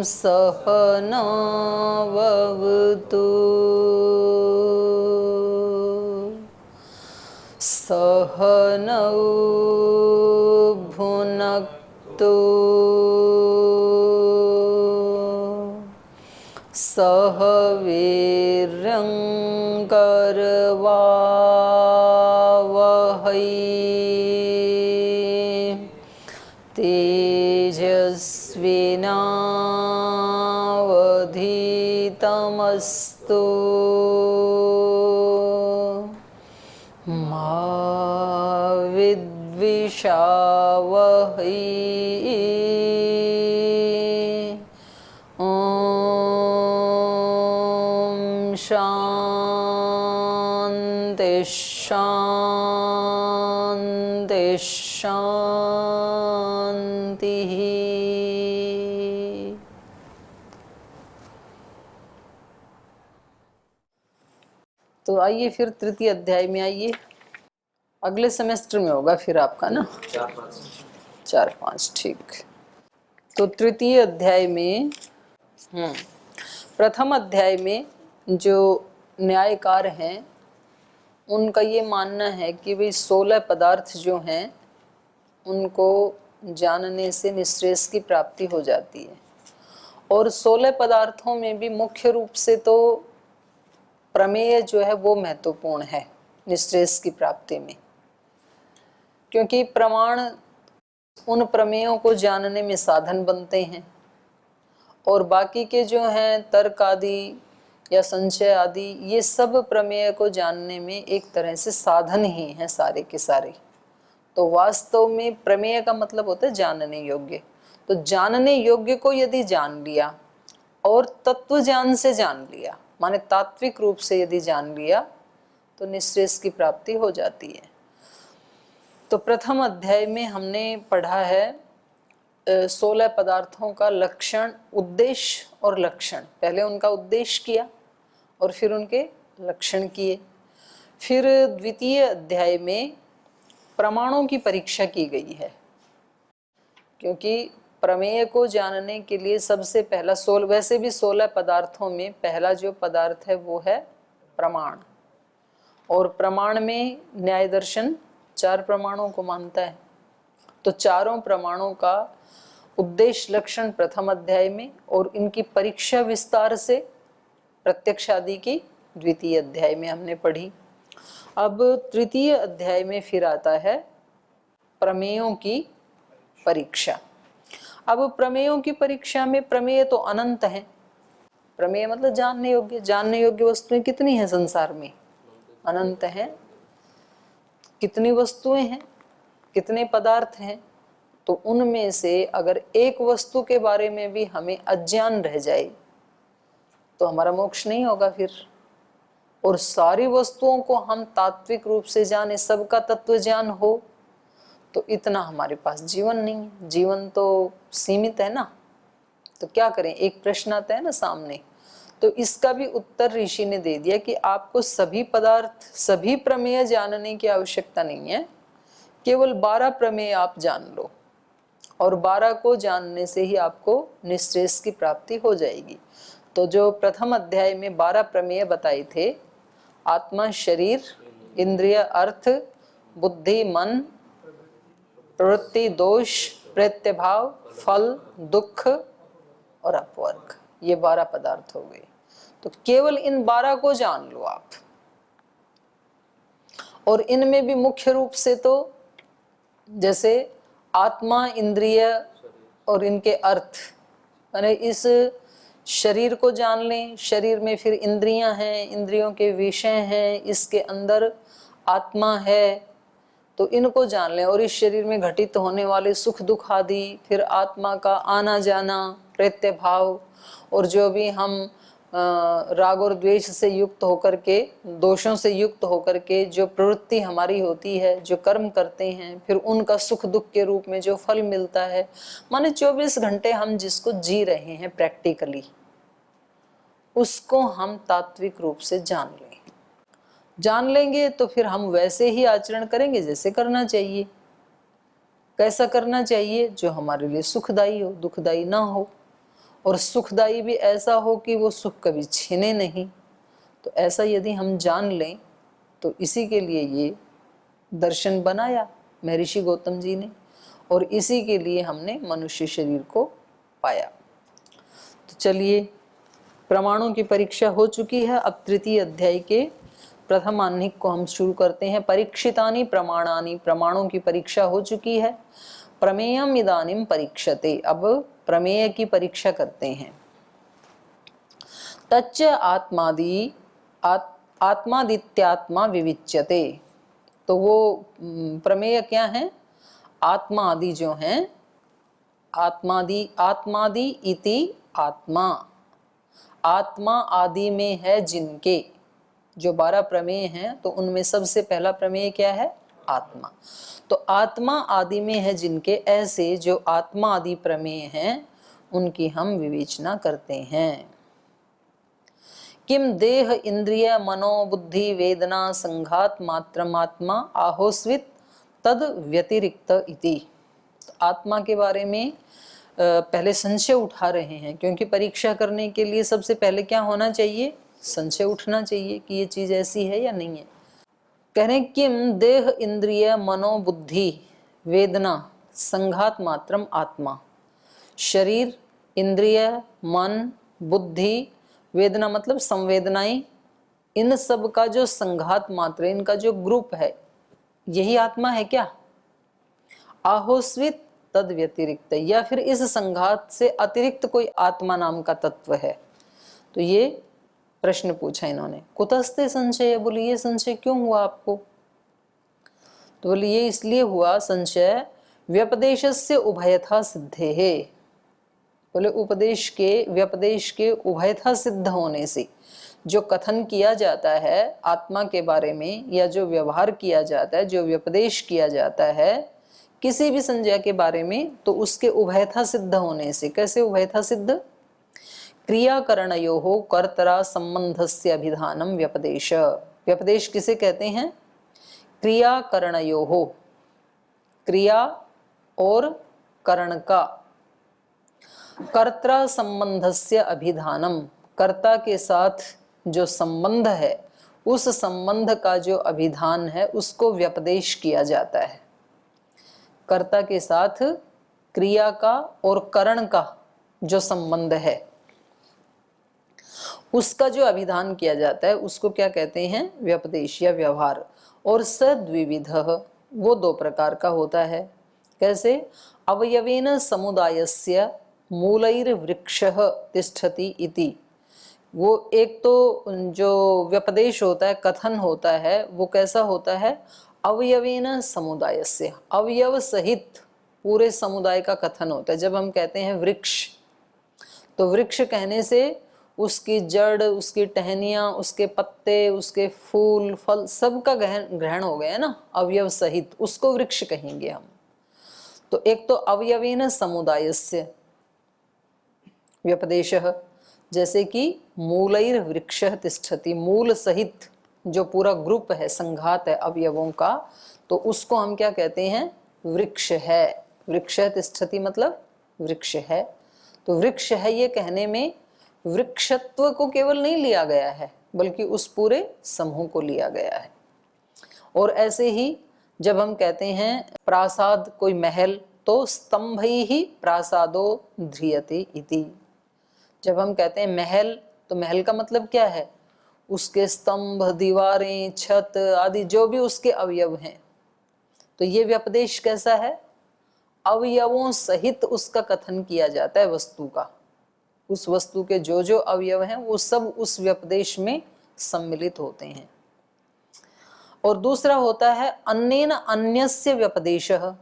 सहनाववतु सहनौ भुनक्तु सह वीर्यं करवावहै तेजस्विनावधीतमस्तु मा विद्विषावहै। शांति शांति शांति। तो आइए फिर तृतीय अध्याय में आइए। अगले सेमेस्टर में होगा फिर आपका ना 4-5 ठीक। तो तृतीय अध्याय में प्रथम अध्याय में जो न्यायकार हैं उनका ये मानना है कि भाई 16 पदार्थ जो हैं उनको जानने से निःश्रेयस की प्राप्ति हो जाती है। और 16 पदार्थों में भी मुख्य रूप से तो प्रमेय जो है वो महत्वपूर्ण है निःश्रेयस की प्राप्ति में, क्योंकि प्रमाण उन प्रमेयों को जानने में साधन बनते हैं और बाकी के जो हैं तर्क आदि या संशय आदि ये सब प्रमेय को जानने में एक तरह से साधन ही हैं सारे के सारे। तो वास्तव में प्रमेय का मतलब होता है जानने योग्य। तो जानने योग्य को यदि जान लिया और तत्व ज्ञान से जान लिया, माने तात्विक रूप से यदि जान लिया, तो निःश्रेयस की प्राप्ति हो जाती है। तो प्रथम अध्याय में हमने पढ़ा है 16 पदार्थों का लक्षण, उद्देश्य और लक्षण। पहले उनका उद्देश्य किया और फिर उनके लक्षण किए। फिर द्वितीय अध्याय में प्रमाणों की परीक्षा की गई है, क्योंकि प्रमेय को जानने के लिए सबसे पहला वैसे भी 16 पदार्थों में पहला जो पदार्थ है वो है प्रमाण। और प्रमाण में न्याय दर्शन 4 प्रमाणों को मानता है। तो चारों प्रमाणों का उद्देश्य लक्षण प्रथम अध्याय में और इनकी परीक्षा विस्तार से प्रत्यक्ष आदि की द्वितीय अध्याय में हमने पढ़ी। अब तृतीय अध्याय में फिर आता है प्रमेयों की परीक्षा। अब प्रमेयों की परीक्षा में प्रमेय तो अनंत हैं। प्रमेय मतलब जानने योग्य वस्तुएं कितनी हैं संसार में? अनंत हैं। कितनी वस्तुएं हैं, कितने पदार्थ हैं? तो उनमें से अगर एक वस्तु के बारे में भी हमें अज्ञान रह जाए तो हमारा मोक्ष नहीं होगा फिर। और सारी वस्तुओं को हम तात्विक रूप से जाने, सबका तत्व ज्ञान हो, तो इतना हमारे पास जीवन नहीं है। जीवन तो सीमित है ना। तो क्या करें? एक प्रश्न आता है ना सामने, तो इसका भी उत्तर ऋषि ने दे दिया कि आपको सभी पदार्थ, सभी प्रमेय जानने की आवश्यकता नहीं है। केवल 12 प्रमेय आप जान लो और 12 को जानने से ही आपको निःश्रेयस की प्राप्ति हो जाएगी। तो जो प्रथम अध्याय में 12 प्रमेय बताए थे, आत्मा, शरीर, इंद्रिय, अर्थ, बुद्धि, मन, प्रवृत्ति, दोष, प्रत्यभाव, फल, दुख और अपवर्ग, ये 12 पदार्थ हो गए। तो केवल इन 12 को जान लो आप। और इनमें भी मुख्य रूप से तो जैसे आत्मा, इंद्रिय और इनके अर्थ, यानी इस शरीर को जान लें। शरीर में फिर इंद्रियां हैं, इंद्रियों के विषय हैं, इसके अंदर आत्मा है, तो इनको जान लें। और इस शरीर में घटित होने वाले सुख दुख आदि, फिर आत्मा का आना जाना, प्रत्यभाव, और जो भी हम राग और द्वेष से युक्त होकर के, दोषों से युक्त होकर के जो प्रवृत्ति हमारी होती है, जो कर्म करते हैं, फिर उनका सुख दुख के रूप में जो फल मिलता है, माने 24 घंटे हम जिसको जी रहे हैं प्रैक्टिकली, उसको हम तात्विक रूप से जान लेंगे तो फिर हम वैसे ही आचरण करेंगे जैसे करना चाहिए। कैसा करना चाहिए? जो हमारे लिए सुखदायी हो, दुखदायी ना हो। और सुखदायी भी ऐसा हो कि वो सुख कभी छीने नहीं। तो ऐसा यदि हम जान लें तो इसी के लिए ये दर्शन बनाया महर्षि गौतम जी ने, और इसी के लिए हमने मनुष्य शरीर को पाया। तो चलिए, प्रमाणों की परीक्षा हो चुकी है। अब तृतीय अध्याय के प्रथम आह्निक को हम शुरू करते हैं। परीक्षितानि प्रमाणानि, प्रमाणों की परीक्षा हो चुकी है। प्रमेयम इदानीम परीक्षते, अब प्रमेय की परीक्षा करते हैं। तच्च आत्मादि आत्मादित्यात्मा विविच्यते, तो वो प्रमेय क्या है? आत्मा आदि जो हैं, आत्मादि इति आत्मा, आत्मा आदि में है जिनके, जो 12 प्रमेय हैं तो उनमें सबसे पहला प्रमेय क्या है? आत्मा। तो आत्मा आदि में है जिनके, ऐसे जो आत्मा आदि प्रमेय हैं उनकी हम विवेचना करते हैं। किम देह इंद्रिय मनो बुद्धि वेदना संघात मात्रमात्मा आहोस्वित तद व्यतिरिक्त इति। आत्मा के बारे में पहले संशय उठा रहे हैं, क्योंकि परीक्षा करने के लिए सबसे पहले क्या होना चाहिए? संशय उठना चाहिए कि ये चीज ऐसी है या नहीं है। कह रहे हैं किम देह इंद्रिय मनो बुद्धि वेदना संघात मात्रम आत्मा। शरीर, इंद्रिय, मन, बुद्धि, वेदना मतलब संवेदनाएं, इन सब का जो संघात मात्र, इनका जो ग्रुप है, यही आत्मा है क्या? आहोस्वित तद व्यतिरिक्त, या फिर इस संघात से अतिरिक्त कोई आत्मा नाम का तत्व है? तो ये प्रश्न पूछा इन्होंने। कुतस्ते संशय, बोले ये संशय क्यों हुआ आपको? तो बोले ये इसलिए हुआ संशय, व्यपदेशस्य उभयथा सिद्धेः, बोले उपदेश के, व्यपदेश के उभयथा सिद्ध होने से, जो कथन किया जाता है आत्मा के बारे में, या जो व्यवहार किया जाता है, जो व्यपदेश किया जाता है किसी भी संज्ञा के बारे में, तो उसके उभयथा सिद्ध होने से। कैसे उभयथा सिद्ध? क्रियाकरणयोः कर्तरा संबंधस्य अभिधानम व्यपदेश। व्यपदेश किसे कहते हैं? क्रियाकरणयोः, क्रिया और करण का, कर्ता संबंधस्य अभिधानम, कर्ता के साथ जो संबंध है उस संबंध का जो अभिधान है उसको व्यपदेश किया जाता है। कर्ता के साथ क्रिया का और करण का जो संबंध है उसका जो अभिधान किया जाता है उसको क्या कहते हैं? व्यपदेश या व्यवहार। और सद्विविध, वो 2 प्रकार का होता है। कैसे? अवयवेन समुदायस्य मूलैर्वृक्षः तिष्ठति इति। वो एक तो जो व्यपदेश होता है, कथन होता है, वो कैसा होता है? अवयवेन समुदायस्य, अवयव सहित पूरे समुदाय का कथन होता है। जब हम कहते हैं वृक्ष, तो वृक्ष कहने से उसकी जड़, उसकी टहनियाँ, उसके पत्ते, उसके फूल, फल, सब का ग्रहण हो गया ना, अवयव सहित, उसको वृक्ष कहेंगे हम। तो एक तो अवयवेन समुदायस्य व्यपदेशः, जैसे कि मूलैर्वृक्षः तिष्ठति, मूल सहित जो पूरा ग्रुप है, संघात है अवयवों का, तो उसको हम क्या कहते हैं? वृक्ष है। वृक्ष तिष्ठति मतलब वृक्ष है। तो वृक्ष है ये कहने में वृक्षत्व को केवल नहीं लिया गया है, बल्कि उस पूरे समूह को लिया गया है। और ऐसे ही जब हम कहते हैं प्रासाद, कोई महल, तो स्तंभैः प्रासादो ध्रियते इति। जब हम कहते हैं महल, तो महल का मतलब क्या है? उसके स्तंभ, दीवारें, छत आदि जो भी उसके अवयव हैं। तो ये व्यपदेश कैसा है? अवयवों सहित उसका कथन किया जाता है वस्तु का। उस वस्तु के जो जो अवयव हैं वो सब उस व्यपदेश में सम्मिलित होते हैं। और दूसरा होता है अन्येन अन्यस्य व्यपदेशः,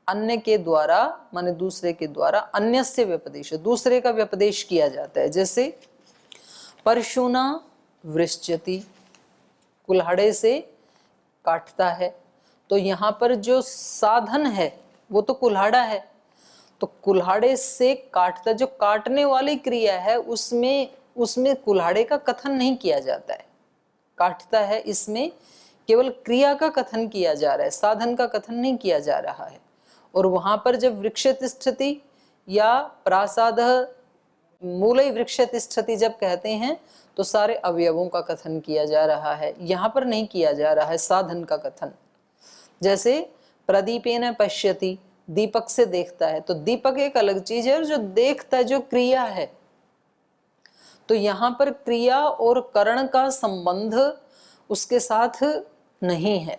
अन्य के द्वारा माने दूसरे के द्वारा, अन्यस्य व्यपदेश, दूसरे का व्यपदेश किया जाता है। जैसे परशुना वृश्चति, कुल्हाड़े से काटता है। तो यहाँ पर जो साधन है वो तो कुल्हाड़ा है, तो कुल्हाड़े से काटता, जो काटने वाली क्रिया है उसमें कुल्हाड़े का कथन नहीं किया जाता है। काटता है, इसमें केवल क्रिया का कथन किया जा रहा है, साधन का कथन नहीं किया जा रहा है। और वहां पर जब वृक्ष तिष्ठति, या प्रासाद मूले वृक्ष तिष्ठति जब कहते हैं तो सारे अवयवों का कथन किया जा रहा है, यहाँ पर नहीं किया जा रहा है साधन का कथन। जैसे प्रदीपेन पश्यति, दीपक से देखता है, तो दीपक एक अलग चीज है और जो देखता है जो क्रिया है, तो यहाँ पर क्रिया और करण का संबंध उसके साथ नहीं है।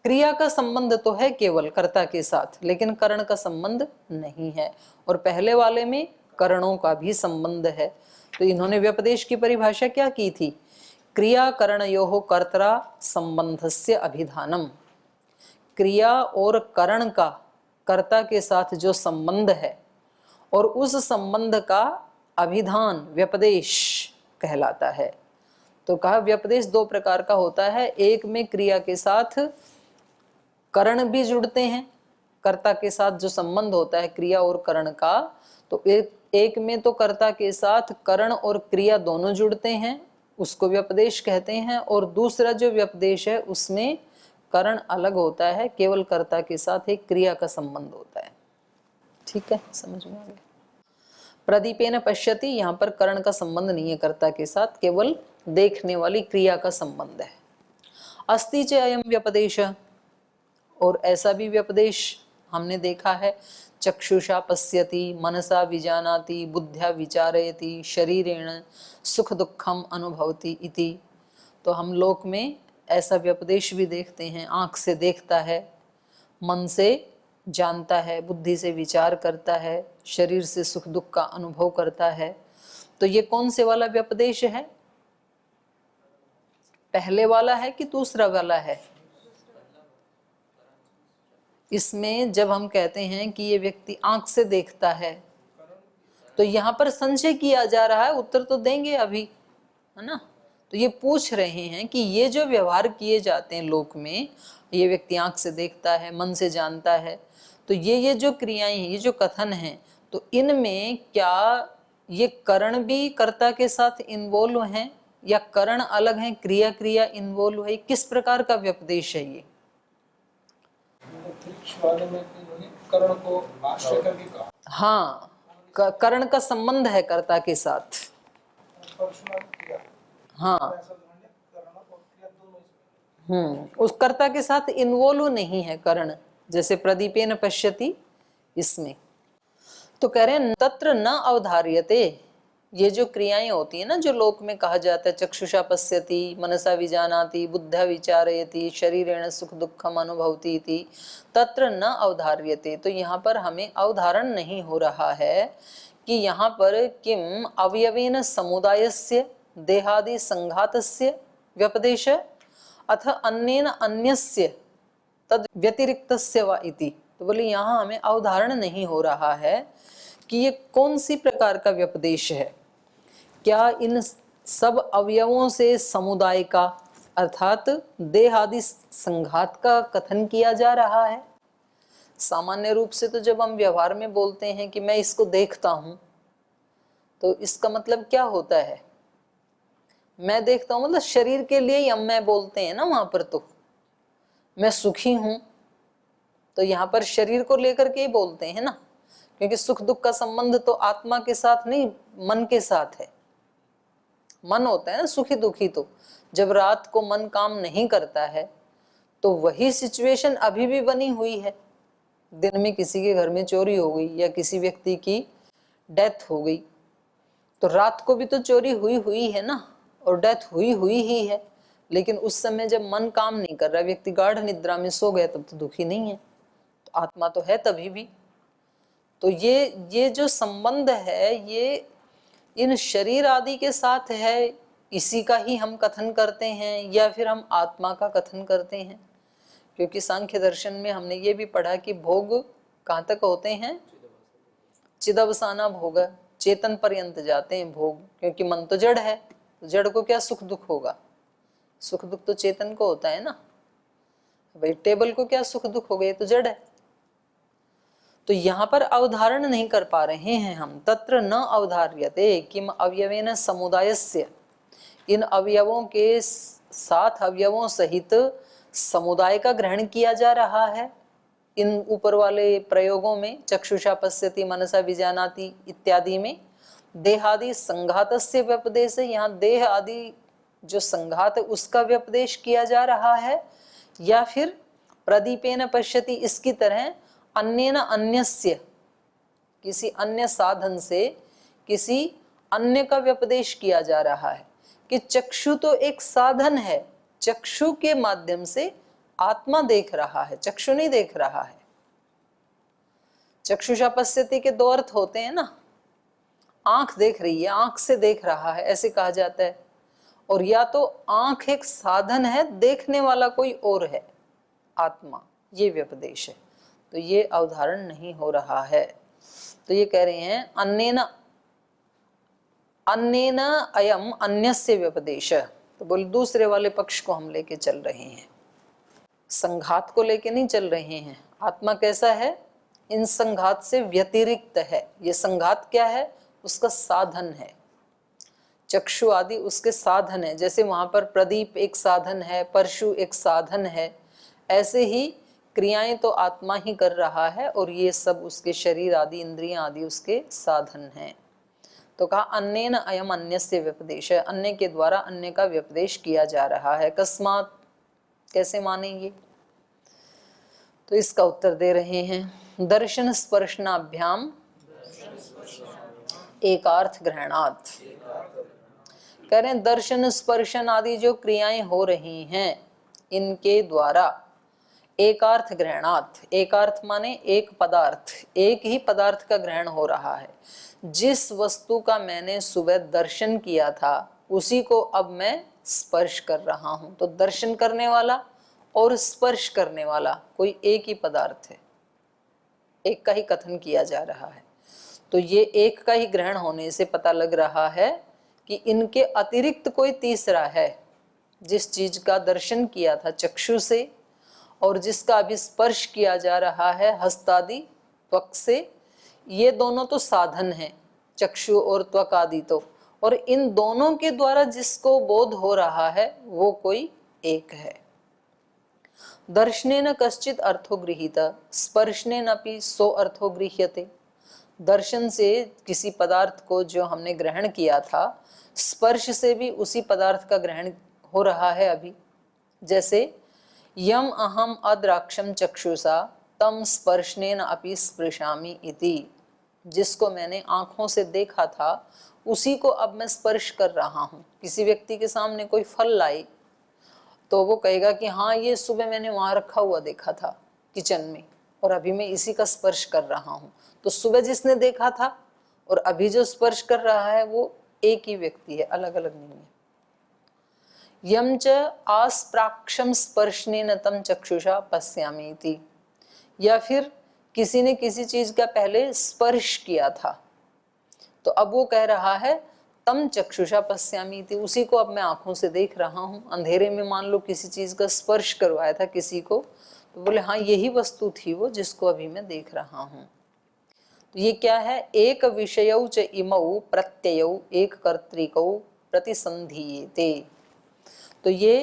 क्रिया का संबंध तो है केवल कर्ता के साथ, लेकिन करण का संबंध नहीं है। और पहले वाले में करणों का भी संबंध है। तो इन्होंने व्यपदेश की परिभाषा क्या की थी? क्रिया करणयोः कर्तरा संबंधस्य अभिधानम। क्रिया और करण का कर्ता के साथ जो संबंध है और उस संबंध का अभिधान व्यपदेश कहलाता है। तो कहा व्यपदेश दो प्रकार का होता है, एक में क्रिया के साथ करण भी जुड़ते हैं, कर्ता के साथ जो संबंध होता है क्रिया और करण का, तो एक में तो कर्ता के साथ करण और क्रिया दोनों जुड़ते हैं, उसको व्यपदेश कहते हैं। और दूसरा जो व्यपदेश है उसमें करण अलग होता है, केवल कर्ता के साथ एक क्रिया का संबंध होता है। ठीक है, समझ में आ गया। प्रदीपेन पश्यति, यहाँ पर करण का संबंध नहीं है कर्ता के साथ, केवल देखने वाली क्रिया का संबंध है। अस्ति च अयम व्यपदेश, और ऐसा भी व्यपदेश हमने देखा है, चक्षुषा पश्यति, मनसा विजानाति, बुद्ध्या विचारयति, शरीरेण सुख दुखम अनुभवति इति। तो हम लोक में ऐसा व्यपदेश भी देखते हैं, आँख से देखता है, मन से जानता है, बुद्धि से विचार करता है, शरीर से सुख दुख का अनुभव करता है। तो ये कौन से वाला व्यपदेश है? पहले वाला है कि दूसरा वाला है? इसमें जब हम कहते हैं कि ये व्यक्ति आंख से देखता है, तो यहाँ पर संशय किया जा रहा है, उत्तर तो देंगे अभी, है ना। तो ये पूछ रहे हैं कि ये जो व्यवहार किए जाते हैं लोक में, ये व्यक्ति आंख से देखता है, मन से जानता है, तो ये जो क्रियाएं हैं, ये जो कथन हैं, तो इनमें क्या ये करण भी कर्ता के साथ इन्वॉल्व हैं या करण अलग हैं, क्रिया क्रिया इन्वॉल्व है? किस प्रकार का व्यपदेश है ये? करण को आश्रय करके कहा। हाँ, करण का संबंध है कर्ता के साथ। हाँ, उस कर्ता के साथ इन्वॉल्व नहीं है करण, जैसे प्रदीपेन पश्यति इसमें। तो कह रहे हैं तत्र न अवधार्यते, ये जो क्रियाएं होती है ना, जो लोक में कहा जाता है चक्षुषा पश्यति, मनसा विजानाति, बुद्ध्या विचारयति, शरीरेण सुख दुखम अनुभवति इति, तत्र न अवधार्यते। तो यहाँ पर हमें अवधारण नहीं हो रहा है कि यहाँ पर किम अवयवेन समुदायस्य देहादि संघातस्य व्यपदेश अथ अन्येन अन्यस्य तद व्यतिरिक्तस्य वा इति। तो बोले यहाँ हमें अवधारण नहीं हो रहा है कि ये कौन सी प्रकार का व्यपदेश है। क्या इन सब अवयवों से समुदाय का अर्थात देह आदि संघात का कथन किया जा रहा है? सामान्य रूप से तो जब हम व्यवहार में बोलते हैं कि मैं इसको देखता हूं, तो इसका मतलब क्या होता है? मैं देखता हूं मतलब शरीर के लिए ही हम मैं बोलते हैं ना, वहां पर तो मैं सुखी हूं, तो यहाँ पर शरीर को लेकर के ही बोलते हैं ना, क्योंकि सुख दुख का संबंध तो आत्मा के साथ नहीं, मन के साथ है। मन होता है ना सुखी दुखी। तो जब रात को मन काम नहीं करता है तो वही सिचुएशन अभी भी बनी हुई है। दिन में किसी के घर में चोरी हो गई या किसी व्यक्ति की डेथ हो गई, तो रात को भी तो चोरी हुई हुई है ना, और डेथ हुई हुई ही है। लेकिन उस समय जब मन काम नहीं कर रहा, व्यक्ति गाढ़ निद्रा में सो गया, तब तो दुखी नहीं है, तो आत्मा तो है तभी भी। तो ये जो संबंध है ये इन शरीर आदि के साथ है, इसी का ही हम कथन करते हैं या फिर हम आत्मा का कथन करते हैं? क्योंकि सांख्य दर्शन में हमने ये भी पढ़ा कि भोग कहाँ तक होते हैं? चिदवसाना भोग, चेतन पर्यंत जाते हैं भोग, क्योंकि मन तो जड़ है, तो जड़ को क्या सुख दुख होगा? सुख दुख तो चेतन को होता है ना भाई। टेबल को क्या सुख दुख हो गए? तो जड़ है। तो यहाँ पर अवधारण नहीं कर पा रहे हैं हम। तत्र न अवधार्यते किम अवयवेन समुदायस्य, इन अवयवों के साथ अवयवों सहित समुदाय का ग्रहण किया जा रहा है। इन ऊपर वाले प्रयोगों में चक्षुषा पश्यति मनसा विजानाति इत्यादि में देहादि संघातस्य व्यपदेश है, यहाँ देह आदि जो संघात है उसका व्यपदेश किया जा रहा है, या फिर प्रदीपेन पश्यति इसकी तरह अन्येन अन्यस्य किसी अन्य साधन से किसी अन्य का व्यपदेश किया जा रहा है कि चक्षु तो एक साधन है, चक्षु के माध्यम से आत्मा देख रहा है, चक्षु नहीं देख रहा है। चक्षुषा पश्यति के दो अर्थ होते हैं ना, आंख देख रही है, आंख से देख रहा है ऐसे कहा जाता है, और या तो आंख एक साधन है, देखने वाला कोई और है, आत्मा, ये व्यपदेश है। तो ये अवधारण नहीं हो रहा है। तो ये कह रहे हैं अन्येन अयम अन्यस्य व्यपदेश। तो बोल दूसरे वाले पक्ष को हम लेके चल रहे हैं, संघात को लेके नहीं चल रहे हैं। आत्मा कैसा है, इन संघात से व्यतिरिक्त है। ये संघात क्या है, उसका साधन है, चक्षु आदि उसके साधन है। जैसे वहां पर प्रदीप एक साधन है, परशु एक साधन है, ऐसे ही क्रियाएं तो आत्मा ही कर रहा है और ये सब उसके शरीर आदि इंद्रियां आदि उसके साधन हैं। तो कहा अन्येन अयम अन्यस्य व्यपदेश है, अन्य के द्वारा अन्य का व्यपदेश किया जा रहा है। कस्मात, कैसे मानेंगे, तो इसका उत्तर दे रहे हैं दर्शन स्पर्शनाभ्याम एकार्थ ग्रहणात्। कह रहे हैं दर्शन स्पर्शन आदि जो क्रियाएं हो रही हैं इनके द्वारा एकार्थ ग्रहणात्, एकार्थ माने एक पदार्थ, एक ही पदार्थ का ग्रहण हो रहा है। जिस वस्तु का मैंने सुबह दर्शन किया था उसी को अब मैं स्पर्श कर रहा हूं। तो दर्शन करने वाला और स्पर्श करने वाला कोई एक ही पदार्थ है, एक का ही कथन किया जा रहा है। तो ये एक का ही ग्रहण होने से पता लग रहा है कि इनके अतिरिक्त कोई तीसरा है। जिस चीज का दर्शन किया था चक्षु से और जिसका अभी स्पर्श किया जा रहा है हस्तादि त्वक से, ये दोनों तो साधन हैं, चक्षु और त्वक आदि तो, और इन दोनों के द्वारा जिसको बोध हो रहा है वो कोई एक है। दर्शनेन कश्चित अर्थो गृहीत स्पर्शनेन अपि सो अर्थो गृह्यते। दर्शन से किसी पदार्थ को जो हमने ग्रहण किया था, स्पर्श से भी उसी पदार्थ का ग्रहण हो रहा है अभी। जैसे यम अहम अद्राक्षम चक्षुषा तम स्पर्शनेन अपि स्पृशामि इति, जिसको मैंने आंखों से देखा था उसी को अब मैं स्पर्श कर रहा हूँ। किसी व्यक्ति के सामने कोई फल लाए तो वो कहेगा कि हाँ ये सुबह मैंने वहां रखा हुआ देखा था किचन में और अभी मैं इसी का स्पर्श कर रहा हूँ। तो सुबह जिसने देखा था और अभी जो स्पर्श कर रहा है वो एक ही व्यक्ति है, अलग अलग नहीं है। यम च आस्प्राक्षम स्पर्शनेन तम चक्षुषा पश्यामि इति, या फिर किसी ने किसी चीज का पहले स्पर्श किया था तो अब वो कह रहा है तम चक्षुषा पश्यामि इति, उसी को अब मैं आंखों से देख रहा हूँ। अंधेरे में मान लो किसी चीज का स्पर्श करवाया था किसी को, तो बोले हाँ यही वस्तु थी वो जिसको अभी मैं देख रहा हूँ। तो ये क्या है, एक विषयौ च इमौ प्रत्ययौ एक कर्तृकौ प्रतिसंधीयते। तो ये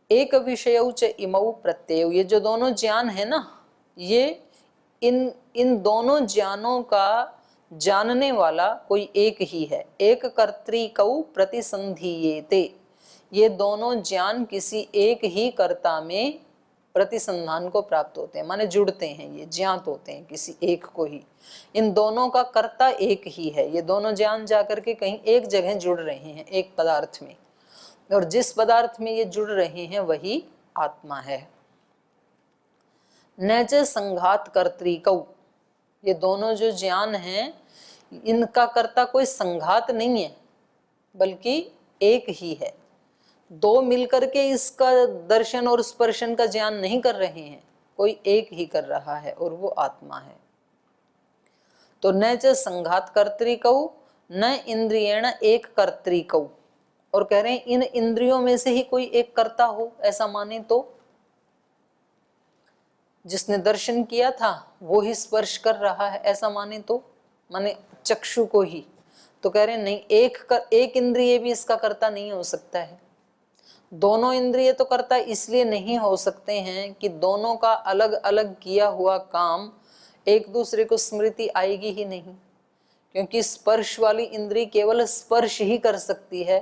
एक विषयौ च इमौ प्रत्ययौ, ये जो दोनों ज्ञान है ना, ये इन दोनों ज्ञानों का जानने वाला कोई एक ही है। एक कर्तृकौ प्रतिसंधीयते, ये दोनों ज्ञान किसी एक ही कर्ता में प्रतिसंधान को प्राप्त होते हैं, माने जुड़ते हैं, ये ज्ञात होते हैं किसी एक को ही। इन दोनों का कर्ता एक ही है, ये दोनों ज्ञान जाकर के कहीं एक जगह जुड़ रहे हैं एक पदार्थ में, और जिस पदार्थ में ये जुड़ रहे हैं वही आत्मा है। न च संघात कर्तृकौ, ये दोनों जो ज्ञान हैं इनका कर्ता कोई संघात नहीं है बल्कि एक ही है। दो मिलकर के इसका दर्शन और स्पर्शन का ज्ञान नहीं कर रहे हैं, कोई एक ही कर रहा है और वो आत्मा है। तो न च संघात कर्तृकौ न इंद्रियेण एक कर्तृकौ, और कह रहे हैं इन इंद्रियों में से ही कोई एक कर्ता हो, ऐसा माने तो जिसने दर्शन किया था वो ही स्पर्श कर रहा है, ऐसा माने तो माने चक्षु को ही। तो कह रहे हैं नहीं, एक इंद्रिय भी इसका कर्ता नहीं हो सकता है। दोनों इंद्रिय तो कर्ता इसलिए नहीं हो सकते हैं कि दोनों का अलग अलग किया हुआ काम एक दूसरे को स्मृति आएगी ही नहीं, क्योंकि स्पर्श वाली इंद्री केवल स्पर्श ही कर सकती है,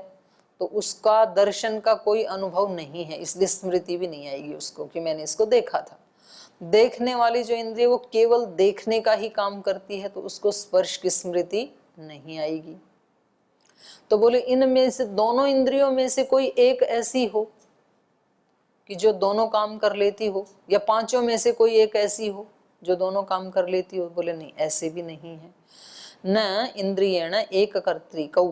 तो उसका दर्शन का कोई अनुभव नहीं है, इसलिए स्मृति भी नहीं आएगी उसको कि मैंने इसको देखा था। देखने वाली जो इंद्रिय वो केवल देखने का ही काम करती है, तो उसको स्पर्श की स्मृति नहीं आएगी। तो बोले इनमें से दोनों इंद्रियों में से कोई एक ऐसी हो कि जो दोनों काम कर लेती हो, या पांचों में से कोई एक ऐसी हो जो दोनों काम कर लेती हो। बोले नहीं, ऐसे भी नहीं है। न इंद्रियेण एक कर्तृकौ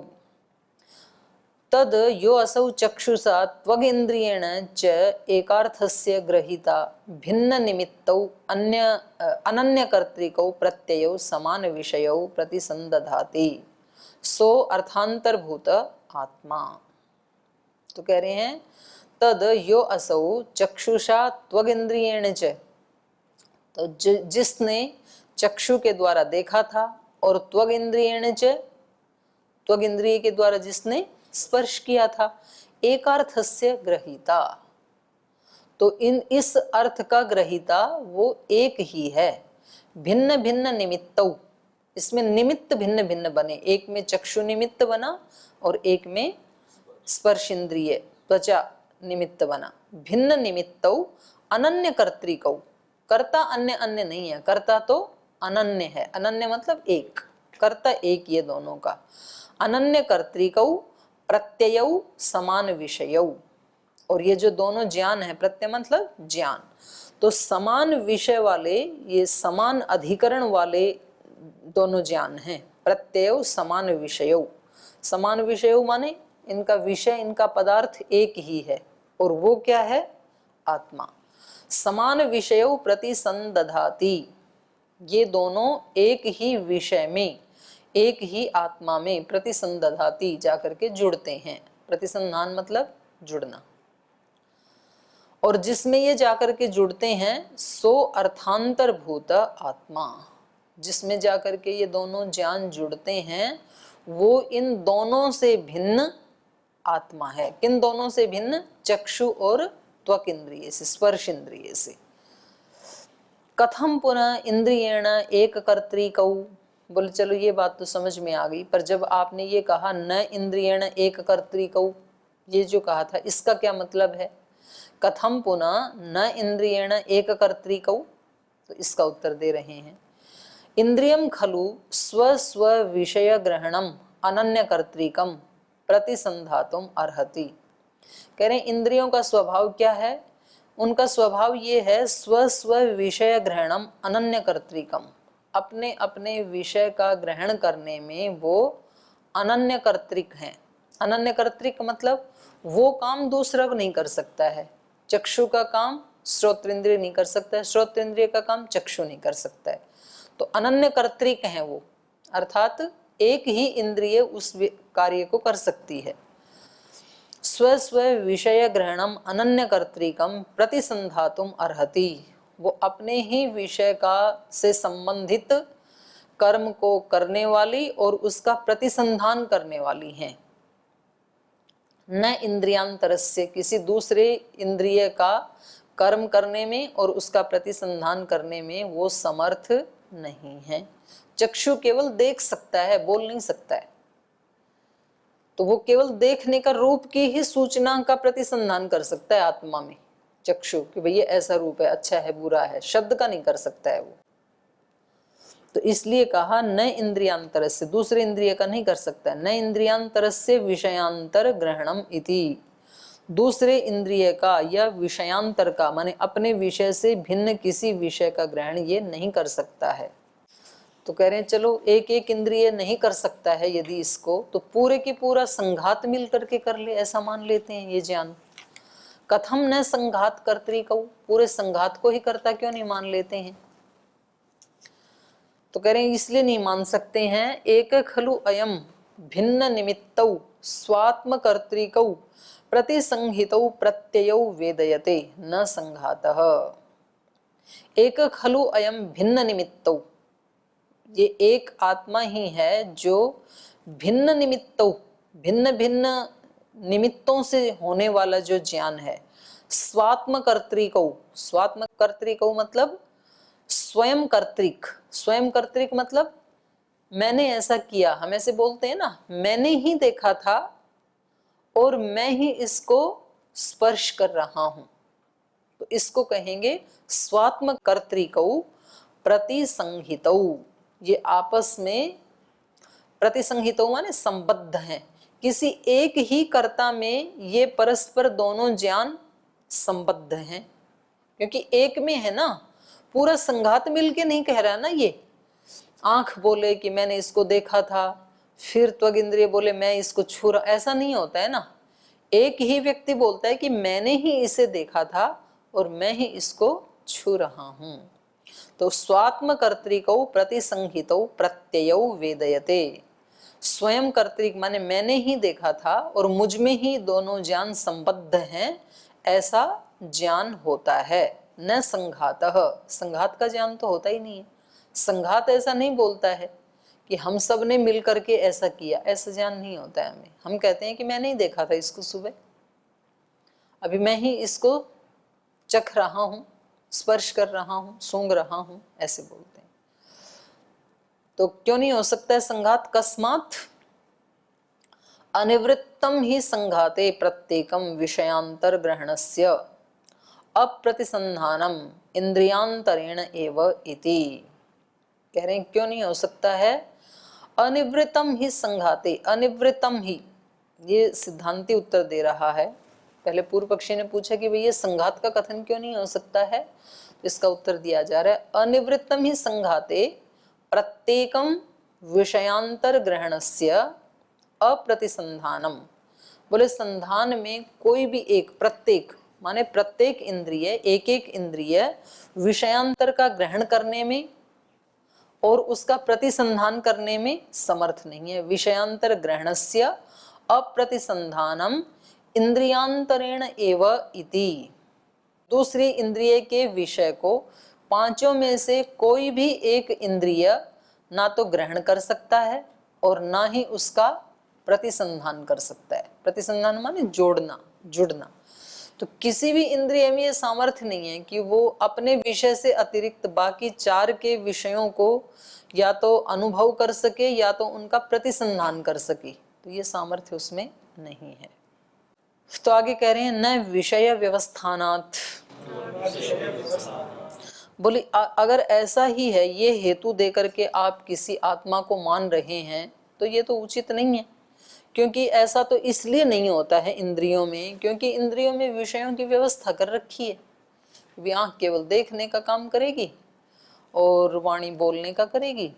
तद यो असौ चक्षुषा त्वगिन्द्रियेण च एकार्थस्य ग्रहीता भिन्न निमित्तौ अनन्य कर्तृकौ प्रत्ययौ समान विषयौ प्रतिसंदधाति सो अर्थांतरभूत आत्मा। तो कह रहे हैं तद यो असौ चक्षुषा त्वगिन्द्रियेण च, तो जिसने चक्षु के द्वारा देखा था, और त्वग इंद्रियेण च, त्वग इंद्रिय के द्वारा जिसने स्पर्श किया था, एकार्थस्य ग्रहीता, तो इस अर्थ का ग्रहीता वो एक ही है। भिन्न भिन्न निमित्तौ, इसमें निमित्त भिन्न भिन्न बने, एक में चक्षु निमित्त बना और एक में स्पर्श इंद्रिय त्वचा निमित्त बना। भिन्न निमित्तौ अनन्य कर्तृकौ, कर्ता अन्य अन्य नहीं है, कर्ता तो अनन्य है। अनन्य मतलब एक, कर्ता एक ये दोनों का। अनन्य कर्तृकौ प्रत्ययौ समान विषयौ, और ये जो दोनों ज्ञान है, प्रत्यय मतलब ज्ञान, तो समान विषय वाले, ये समान अधिकरण वाले दोनों ज्ञान हैं। प्रत्ययौ समान विषयौ, समान विषयौ माने इनका विषय, इनका पदार्थ एक ही है, और वो क्या है? आत्मा। समान विषयौ प्रतिसंदधाति, ये दोनों एक ही विषय में, एक ही आत्मा में प्रतिसंदधाति जाकर के जुड़ते हैं। प्रतिसंधान मतलब जुड़ना, और जिसमें ये जाकर के जुड़ते हैं सो अर्थांतरभूत आत्मा, जिसमें जाकर के ये दोनों ज्ञान जुड़ते हैं वो इन दोनों से भिन्न आत्मा है। किन दोनों से भिन्न? चक्षु और त्वक इंद्रिय से, स्पर्श इंद्रिय से। कथम पुनः इंद्रियेण एक कर्तृकौ, बोले चलो ये बात तो समझ में आ गई, पर जब आपने ये कहा न इंद्रियेण एक कर्तृकौ, ये जो कहा था इसका क्या मतलब है? कथम पुनः न इंद्रियेण एक कर्तृकौ, तो इसका उत्तर दे रहे हैं इंद्रियम खलु स्व स्व विषय ग्रहणम अनन्य कर्तृकम प्रतिसंधातुम अर्हति। कह रहे इंद्रियों का स्वभाव क्या है? उनका स्वभाव ये है स्व स्व विषय ग्रहणम अनन्य कर्तृकम, अपने अपने विषय का ग्रहण करने में वो अनन्य कर्तृक हैं। अनन्य कर्तृक मतलब वो काम दूसरा नहीं कर सकता है। चक्षु का काम श्रोत्रेंद्रिय नहीं कर सकता है, श्रोत्रेंद्रिय का काम चक्षु नहीं कर सकता है, तो अनन्य कर्तृक हैं वो, अर्थात एक ही इंद्रिय उस कार्य को कर सकती है। स्व स्व विषय ग्रहणम अनन्य कर्तृकम प्रतिसंधातुम अर्हति, वो अपने ही विषय का से संबंधित कर्म को करने वाली और उसका प्रतिसंधान करने वाली हैं। न इंद्रियांतरस्य, किसी दूसरे इंद्रिय का कर्म करने में और उसका प्रतिसंधान करने में वो समर्थ नहीं है। चक्षु केवल देख सकता है, बोल नहीं सकता है, तो वो केवल देखने का रूप की ही सूचना का प्रतिसंधान कर सकता है आत्मा में। चक्षु कि भाई ये ऐसा रूप है, अच्छा है, बुरा है, शब्द का नहीं कर सकता है वो। तो इसलिए कहा न इंद्रियांतर से, दूसरे इंद्रिय का नहीं कर सकता। न इंद्रियांतर से विषयांतर ग्रहणम इति, दूसरे इंद्रिय का या विषयांतर का माने अपने विषय से भिन्न किसी विषय का ग्रहण ये नहीं कर सकता है। तो कह रहे हैं चलो एक एक इंद्रिय नहीं कर सकता है यदि इसको, तो पूरे की पूरा संघात मिल करके कर ले, ऐसा मान लेते हैं ये ज्ञान। कथम न संघात कर्तृकौ, पूरे संघात को ही करता क्यों नहीं मान लेते हैं? तो कह रहे हैं इसलिए नहीं मान सकते हैं। एक खलु अयम भिन्न निमित्तौ स्वात्म कर्तृकौ प्रतिसंहितौ प्रत्ययौ वेदयते न संघातः। एक खलु अयम भिन्न निमित्तौ, ये एक आत्मा ही है जो भिन्न निमित्तौ, भिन्न भिन्न निमित्तों से होने वाला जो ज्ञान है, स्वात्म कर्तृक मतलब स्वयं कर्तृक। स्वयं कर्तृक मतलब मैंने ऐसा किया, हम ऐसे बोलते हैं ना, मैंने ही देखा था और मैं ही इसको स्पर्श कर रहा हूं, तो इसको कहेंगे स्वात्म कर्तृकौ प्रतिसंहितौ। ये आपस में प्रतिसंहितौ माने संबद्ध हैं, किसी एक ही कर्ता में ये परस्पर दोनों ज्ञान संबद्ध हैं, क्योंकि एक में है ना, पूरा संघात मिलके नहीं कह रहा ना। ये आंख बोले कि मैंने इसको देखा था, फिर त्वग इंद्रिय बोले मैं इसको छू रहा, ऐसा नहीं होता है ना। एक ही व्यक्ति बोलता है कि मैंने ही इसे देखा था और मैं ही इसको छू रहा हूं। तो स्वात्म कर्तृकौ प्रतिसंहितौ प्रत्ययौ वेदयते। स्वयं कर्तृक माने मैंने ही देखा था और मुझ में ही दोनों ज्ञान संबद्ध हैं, ऐसा ज्ञान होता है। न संघातः, संघात का ज्ञान तो होता ही नहीं है। संघात ऐसा नहीं बोलता है कि हम सब ने मिल करके ऐसा किया, ऐसा ज्ञान नहीं होता है हमें। हम कहते हैं कि मैंने ही देखा था इसको सुबह, अभी मैं ही इसको चख रहा हूं, स्पर्श कर रहा हूं, सूंघ रहा हूं, ऐसे बोलते हैं। तो क्यों नहीं हो सकता है संघात? कस्मात् अनिवृत्तम ही संघाते प्रत्येकम विषयांतर ग्रहणस्य अप्रतिसंधानम इंद्रियांतरेण एव इति। कह रहे हैं क्यों नहीं हो सकता है? अनिवृत्तम ही संघाते, अनिवृत्तम ही, ये सिद्धांती उत्तर दे रहा है। पहले पूर्व पक्षी ने पूछा कि भैया संघात का कथन क्यों नहीं हो सकता है, तो इसका उत्तर दिया जा रहा है अनिवृत्तम ही संघाते प्रत्येकम विषयांतर ग्रहणस्य अप्रतिसंधानम। बोले संधान में कोई भी एक, प्रत्येक माने प्रत्येक इंद्रिय, एक एक इंद्रिय विषयांतर का ग्रहण करने में और उसका प्रतिसंधान करने में समर्थ नहीं है। विषयांतर ग्रहणस्य अप्रतिसंधानम इंद्रियांतरेण एव इति। दूसरी इंद्रिय के विषय को पांचों में से कोई भी एक इंद्रिय ना तो ग्रहण कर सकता है और ना ही उसका प्रतिसंधान कर सकता है। प्रतिसंधान माने जोड़ना, जुड़ना। तो किसी भी इंद्रिय में ये सामर्थ्य नहीं है कि वो अपने विषय से अतिरिक्त बाकी चार के विषयों को या तो अनुभव कर सके या तो उनका प्रतिसंधान कर सके, तो ये सामर्थ्य उसमें नहीं है। तो आगे कह रहे हैं न विषय व्यवस्थानात्। बोली अगर ऐसा ही है, ये हेतु देकर के आप किसी आत्मा को मान रहे हैं तो ये तो उचित नहीं है, क्योंकि ऐसा तो इसलिए नहीं होता है इंद्रियों में, क्योंकि इंद्रियों में विषयों की व्यवस्था कर रखी है। आंख केवल देखने का काम करेगी और वाणी बोलने का करेगी,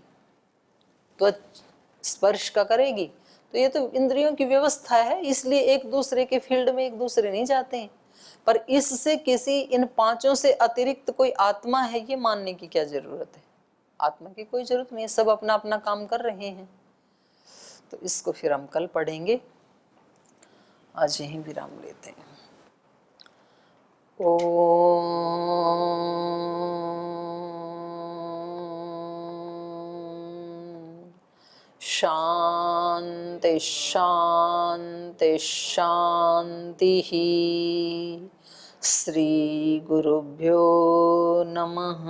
त्वच स्पर्श का करेगी, तो ये तो इंद्रियों की व्यवस्था है, इसलिए एक दूसरे के फील्ड में एक दूसरे नहीं जाते हैं। पर इससे किसी इन पांचों से अतिरिक्त कोई आत्मा है ये मानने की क्या जरूरत है? आत्मा की कोई जरूरत नहीं है, सब अपना अपना काम कर रहे हैं। तो इसको फिर हम कल पढ़ेंगे, आज यहीं विराम लेते हैं। शांति शांति शांति। श्री गुरुभ्यो नमः।